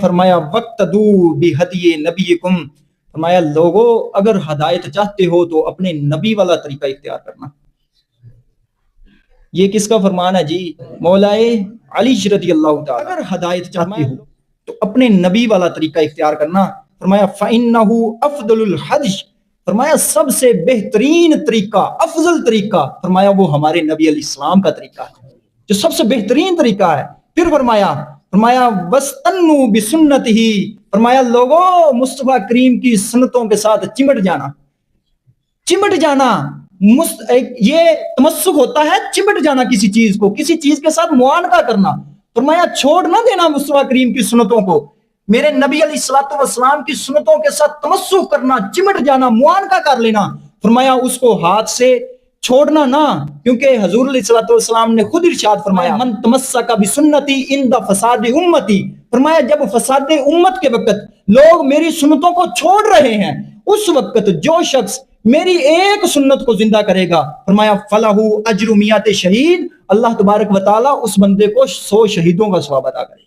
فرمایا وقتدو بہدی نبیکم، فرمایا لوگوں اگر ہدایت چاہتے ہو تو اپنے نبی والا طریقہ اختیار کرنا. یہ کس کا فرمان ہے جی؟ مولائے علی رضی اللہ تعالی. اگر ہدایت چاہتے ہو تو اپنے نبی والا طریقہ اختیار کرنا. فرمایا فَإِنَّهُ أَفْضَلُ الْحَدْيِ، فرمایا سب سے بہترین طریقہ، افضل طریقہ، فرمایا وہ ہمارے نبی علیہ السلام کا طریقہ ہے جو سب سے بہترین طریقہ ہے. پھر فرمایا وَاسْتَنُّوا بِسُنَّتِهِ، فرمایا لوگوں مصطفیٰ کریم کی سنتوں کے ساتھ چمٹ جانا. یہ تمسک ہوتا ہے چمٹ جانا کسی چیز کو، کسی چیز کے ساتھ معانقہ کرنا. فرمایا چھوڑ نہ دینا مصطفیٰ کریم کی سنتوں کو، میرے نبی علیہ الصلوۃ والسلام کی سنتوں کے ساتھ تمسک کرنا، چمٹ جانا، معانقہ کر لینا. فرمایا اس کو ہاتھ سے چھوڑنا نہ، کیونکہ حضور علیہ الصلوۃ والسلام نے خود ارشاد فرمایا من تمسک بسنتی عند فساد امتی، فرمایا جب فساد امت کے وقت لوگ میری سنتوں کو چھوڑ رہے ہیں، اس وقت جو شخص میری ایک سنت کو زندہ کرے گا، فرمایا فلاح اجر میات شہید، اللہ تبارک و تعالی اس بندے کو 100 شہیدوں کا ثواب عطا کرے.